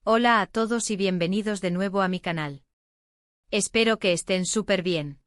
Hola a todos y bienvenidos de nuevo a mi canal. Espero que estén súper bien.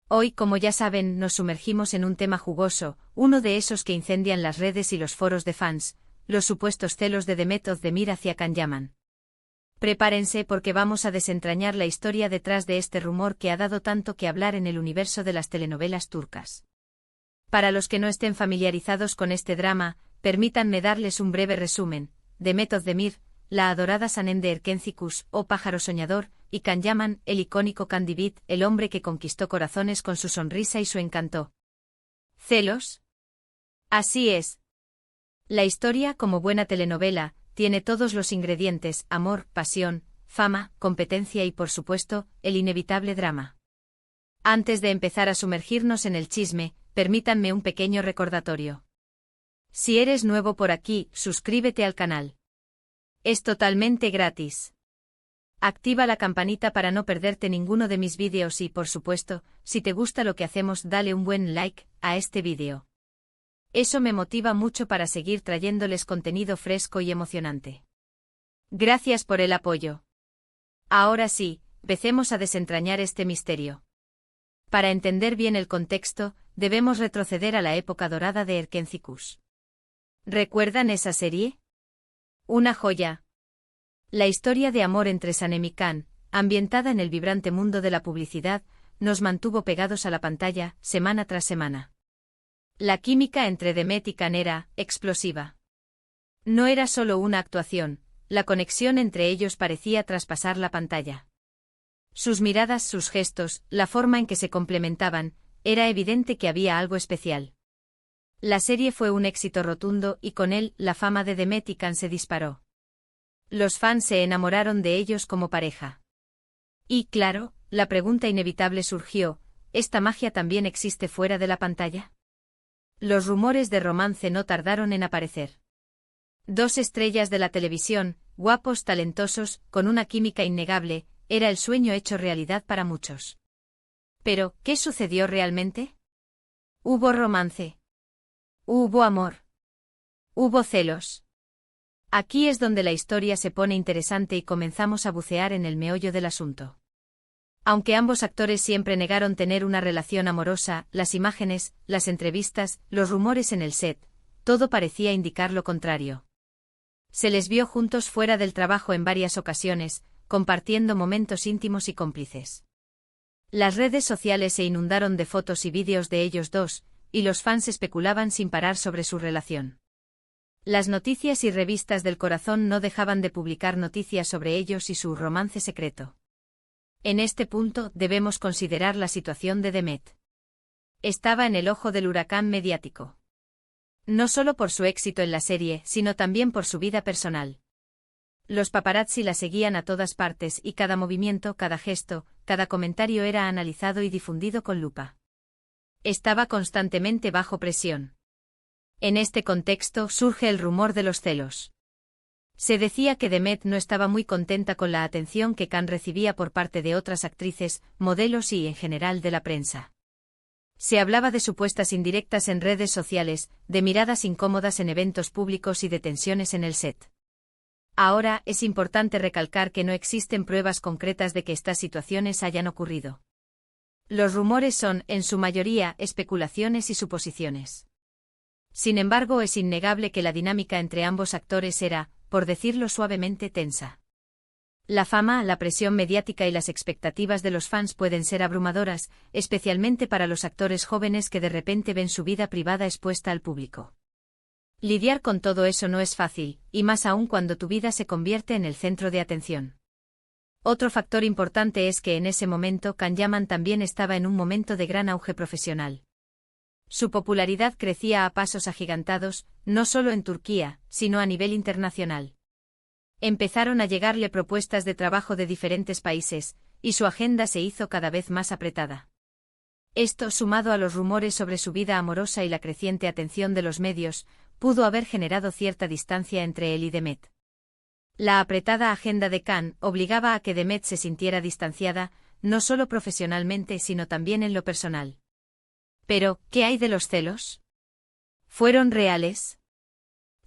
Hoy, como ya saben, nos sumergimos en un tema jugoso, uno de esos que incendian las redes y los foros de fans, los supuestos celos de Demet Özdemir hacia Can Yaman. Prepárense porque vamos a desentrañar la historia detrás de este rumor que ha dado tanto que hablar en el universo de las telenovelas turcas. Para los que no estén familiarizados con este drama, permítanme darles un breve resumen. Demet Özdemir, la adorada Sanem de Erkencikus, o pájaro soñador, y Can Yaman, el icónico Candibit, el hombre que conquistó corazones con su sonrisa y su encanto. ¿Celos? Así es. La historia, como buena telenovela, tiene todos los ingredientes: amor, pasión, fama, competencia y, por supuesto, el inevitable drama. Antes de empezar a sumergirnos en el chisme, permítanme un pequeño recordatorio. Si eres nuevo por aquí, suscríbete al canal. Es totalmente gratis. Activa la campanita para no perderte ninguno de mis vídeos y, por supuesto, si te gusta lo que hacemos, dale un buen like a este vídeo. Eso me motiva mucho para seguir trayéndoles contenido fresco y emocionante. Gracias por el apoyo. Ahora sí, empecemos a desentrañar este misterio. Para entender bien el contexto, debemos retroceder a la época dorada de Erkencikus. ¿Recuerdan esa serie? Una joya. La historia de amor entre Sanem y Can, ambientada en el vibrante mundo de la publicidad, nos mantuvo pegados a la pantalla, semana tras semana. La química entre Demet y Can era explosiva. No era solo una actuación, la conexión entre ellos parecía traspasar la pantalla. Sus miradas, sus gestos, la forma en que se complementaban, era evidente que había algo especial. La serie fue un éxito rotundo y con él, la fama de Demet y Can se disparó. Los fans se enamoraron de ellos como pareja. Y, claro, la pregunta inevitable surgió: ¿esta magia también existe fuera de la pantalla? Los rumores de romance no tardaron en aparecer. Dos estrellas de la televisión, guapos, talentosos, con una química innegable, era el sueño hecho realidad para muchos. Pero, ¿qué sucedió realmente? Hubo romance. Hubo amor. Hubo celos. Aquí es donde la historia se pone interesante y comenzamos a bucear en el meollo del asunto. Aunque ambos actores siempre negaron tener una relación amorosa, las imágenes, las entrevistas, los rumores en el set, todo parecía indicar lo contrario. Se les vio juntos fuera del trabajo en varias ocasiones, compartiendo momentos íntimos y cómplices. Las redes sociales se inundaron de fotos y vídeos de ellos dos, y los fans especulaban sin parar sobre su relación. Las noticias y revistas del corazón no dejaban de publicar noticias sobre ellos y su romance secreto. En este punto, debemos considerar la situación de Demet. Estaba en el ojo del huracán mediático. No solo por su éxito en la serie, sino también por su vida personal. Los paparazzi la seguían a todas partes y cada movimiento, cada gesto, cada comentario era analizado y difundido con lupa. Estaba constantemente bajo presión. En este contexto surge el rumor de los celos. Se decía que Demet no estaba muy contenta con la atención que Can recibía por parte de otras actrices, modelos y en general de la prensa. Se hablaba de supuestas indirectas en redes sociales, de miradas incómodas en eventos públicos y de tensiones en el set. Ahora, es importante recalcar que no existen pruebas concretas de que estas situaciones hayan ocurrido. Los rumores son, en su mayoría, especulaciones y suposiciones. Sin embargo, es innegable que la dinámica entre ambos actores era, por decirlo suavemente, tensa. La fama, la presión mediática y las expectativas de los fans pueden ser abrumadoras, especialmente para los actores jóvenes que de repente ven su vida privada expuesta al público. Lidiar con todo eso no es fácil, y más aún cuando tu vida se convierte en el centro de atención. Otro factor importante es que en ese momento Can Yaman también estaba en un momento de gran auge profesional. Su popularidad crecía a pasos agigantados, no solo en Turquía, sino a nivel internacional. Empezaron a llegarle propuestas de trabajo de diferentes países, y su agenda se hizo cada vez más apretada. Esto, sumado a los rumores sobre su vida amorosa y la creciente atención de los medios, pudo haber generado cierta distancia entre él y Demet. La apretada agenda de Can obligaba a que Demet se sintiera distanciada, no solo profesionalmente sino también en lo personal. Pero, ¿qué hay de los celos? ¿Fueron reales?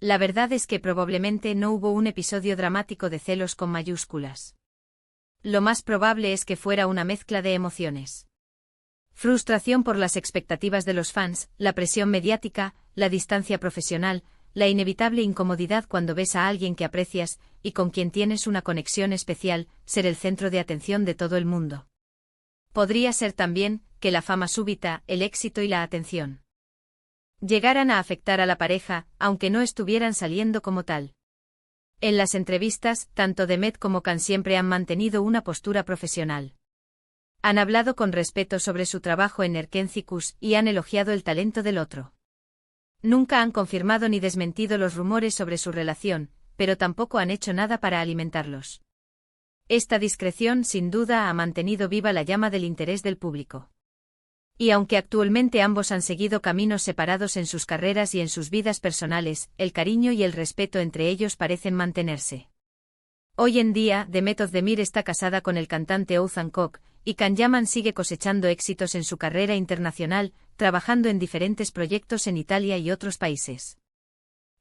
La verdad es que probablemente no hubo un episodio dramático de celos con mayúsculas. Lo más probable es que fuera una mezcla de emociones. Frustración por las expectativas de los fans, la presión mediática, la distancia profesional, la inevitable incomodidad cuando ves a alguien que aprecias y con quien tienes una conexión especial, ser el centro de atención de todo el mundo. Podría ser también que la fama súbita, el éxito y la atención llegaran a afectar a la pareja, aunque no estuvieran saliendo como tal. En las entrevistas, tanto Demet como Can siempre han mantenido una postura profesional. Han hablado con respeto sobre su trabajo en Erkenci Kuş y han elogiado el talento del otro. Nunca han confirmado ni desmentido los rumores sobre su relación, pero tampoco han hecho nada para alimentarlos. Esta discreción sin duda ha mantenido viva la llama del interés del público. Y aunque actualmente ambos han seguido caminos separados en sus carreras y en sus vidas personales, el cariño y el respeto entre ellos parecen mantenerse. Hoy en día, Demet Özdemir está casada con el cantante Oğuzhan Koç, y Can Yaman sigue cosechando éxitos en su carrera internacional, trabajando en diferentes proyectos en Italia y otros países.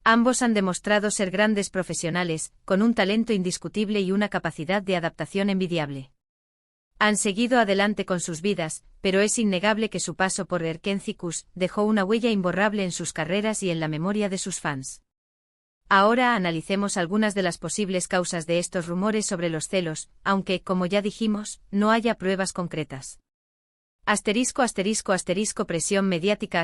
Ambos han demostrado ser grandes profesionales, con un talento indiscutible y una capacidad de adaptación envidiable. Han seguido adelante con sus vidas, pero es innegable que su paso por Erkenci Kuş dejó una huella imborrable en sus carreras y en la memoria de sus fans. Ahora analicemos algunas de las posibles causas de estos rumores sobre los celos, aunque, como ya dijimos, no haya pruebas concretas. Presión mediática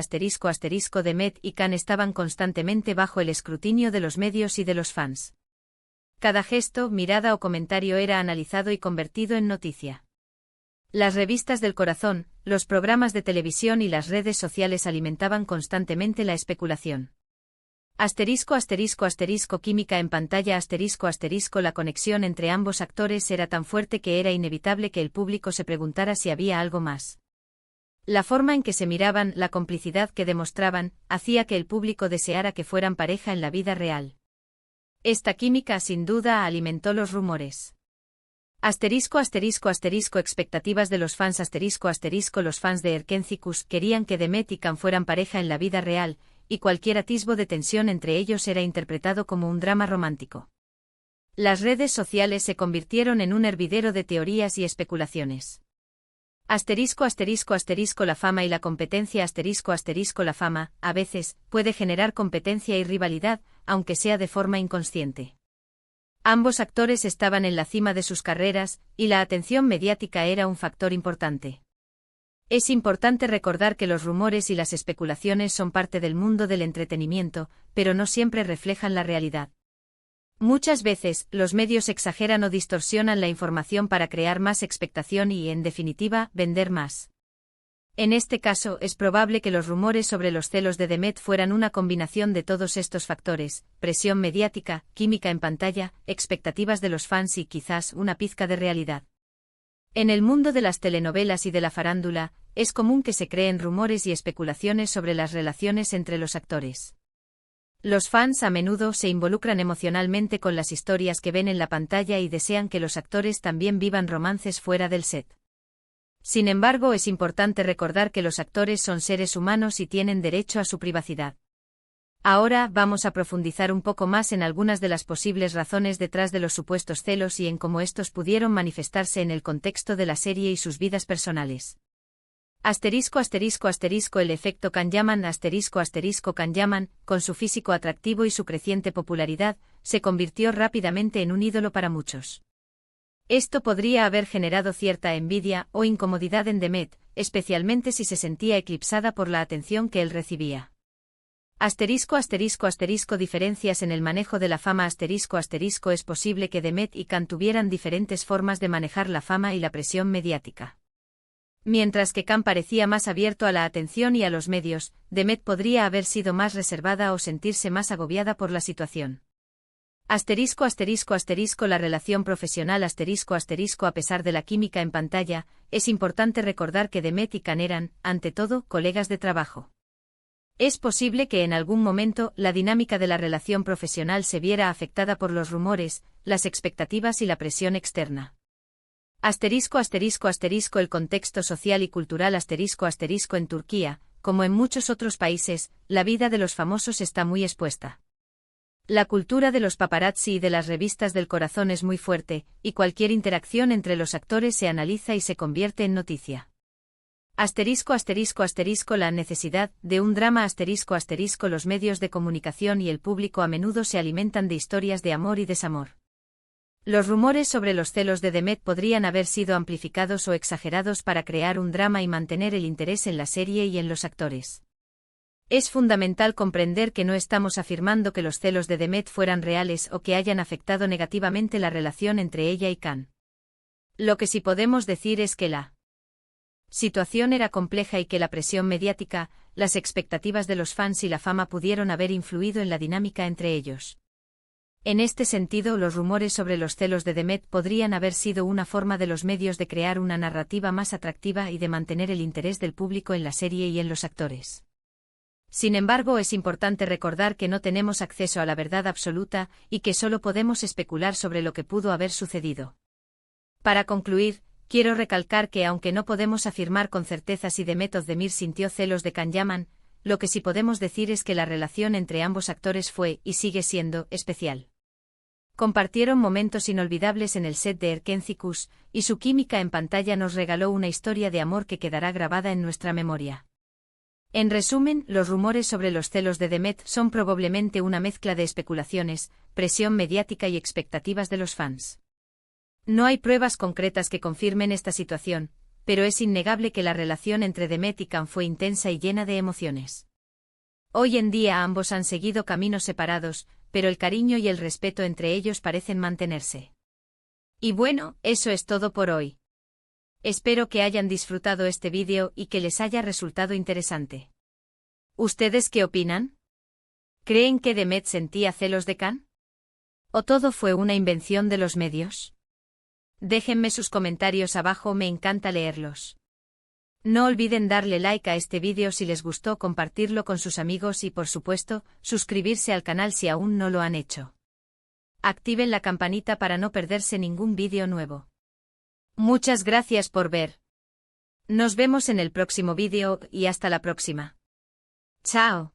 Demet y Can estaban constantemente bajo el escrutinio de los medios y de los fans. Cada gesto, mirada o comentario era analizado y convertido en noticia. Las revistas del corazón, los programas de televisión y las redes sociales alimentaban constantemente la especulación. Química en pantalla La conexión entre ambos actores era tan fuerte que era inevitable que el público se preguntara si había algo más. La forma en que se miraban, la complicidad que demostraban, hacía que el público deseara que fueran pareja en la vida real. Esta química sin duda alimentó los rumores. Expectativas de los fans Los fans de Erkenci Kuş querían que Demet y Can fueran pareja en la vida real, y cualquier atisbo de tensión entre ellos era interpretado como un drama romántico. Las redes sociales se convirtieron en un hervidero de teorías y especulaciones. La fama y la competencia La fama, a veces, puede generar competencia y rivalidad, aunque sea de forma inconsciente. Ambos actores estaban en la cima de sus carreras, y la atención mediática era un factor importante. Es importante recordar que los rumores y las especulaciones son parte del mundo del entretenimiento, pero no siempre reflejan la realidad. Muchas veces, los medios exageran o distorsionan la información para crear más expectación y, en definitiva, vender más. En este caso, es probable que los rumores sobre los celos de Demet fueran una combinación de todos estos factores: presión mediática, química en pantalla, expectativas de los fans y quizás una pizca de realidad. En el mundo de las telenovelas y de la farándula, es común que se creen rumores y especulaciones sobre las relaciones entre los actores. Los fans a menudo se involucran emocionalmente con las historias que ven en la pantalla y desean que los actores también vivan romances fuera del set. Sin embargo, es importante recordar que los actores son seres humanos y tienen derecho a su privacidad. Ahora vamos a profundizar un poco más en algunas de las posibles razones detrás de los supuestos celos y en cómo estos pudieron manifestarse en el contexto de la serie y sus vidas personales. El efecto Can Yaman Can Yaman, con su físico atractivo y su creciente popularidad, se convirtió rápidamente en un ídolo para muchos. Esto podría haber generado cierta envidia o incomodidad en Demet, especialmente si se sentía eclipsada por la atención que él recibía. Diferencias en el manejo de la fama Es posible que Demet y Can tuvieran diferentes formas de manejar la fama y la presión mediática. Mientras que Can parecía más abierto a la atención y a los medios, Demet podría haber sido más reservada o sentirse más agobiada por la situación. La relación profesional A pesar de la química en pantalla, es importante recordar que Demet y Can eran, ante todo, colegas de trabajo. Es posible que en algún momento la dinámica de la relación profesional se viera afectada por los rumores, las expectativas y la presión externa. El contexto social y cultural En Turquía, como en muchos otros países, la vida de los famosos está muy expuesta. La cultura de los paparazzi y de las revistas del corazón es muy fuerte, y cualquier interacción entre los actores se analiza y se convierte en noticia. Asterisco asterisco asterisco la necesidad de un drama asterisco asterisco los medios de comunicación y el público a menudo se alimentan de historias de amor y desamor. Los rumores sobre los celos de Demet podrían haber sido amplificados o exagerados para crear un drama y mantener el interés en la serie y en los actores. Es fundamental comprender que no estamos afirmando que los celos de Demet fueran reales o que hayan afectado negativamente la relación entre ella y Khan. Lo que sí podemos decir es que la situación era compleja y que la presión mediática, las expectativas de los fans y la fama pudieron haber influido en la dinámica entre ellos. En este sentido, los rumores sobre los celos de Demet podrían haber sido una forma de los medios de crear una narrativa más atractiva y de mantener el interés del público en la serie y en los actores. Sin embargo, es importante recordar que no tenemos acceso a la verdad absoluta y que solo podemos especular sobre lo que pudo haber sucedido. Para concluir, quiero recalcar que aunque no podemos afirmar con certeza si Demet Özdemir sintió celos de Can Yaman, lo que sí podemos decir es que la relación entre ambos actores fue, y sigue siendo, especial. Compartieron momentos inolvidables en el set de Erkencikus, y su química en pantalla nos regaló una historia de amor que quedará grabada en nuestra memoria. En resumen, los rumores sobre los celos de Demet son probablemente una mezcla de especulaciones, presión mediática y expectativas de los fans. No hay pruebas concretas que confirmen esta situación, pero es innegable que la relación entre Demet y Khan fue intensa y llena de emociones. Hoy en día ambos han seguido caminos separados, pero el cariño y el respeto entre ellos parecen mantenerse. Y bueno, eso es todo por hoy. Espero que hayan disfrutado este vídeo y que les haya resultado interesante. ¿Ustedes qué opinan? ¿Creen que Demet sentía celos de Khan? ¿O todo fue una invención de los medios? Déjenme sus comentarios abajo, me encanta leerlos. No olviden darle like a este vídeo si les gustó, compartirlo con sus amigos y por supuesto, suscribirse al canal si aún no lo han hecho. Activen la campanita para no perderse ningún vídeo nuevo. Muchas gracias por ver. Nos vemos en el próximo vídeo y hasta la próxima. Chao.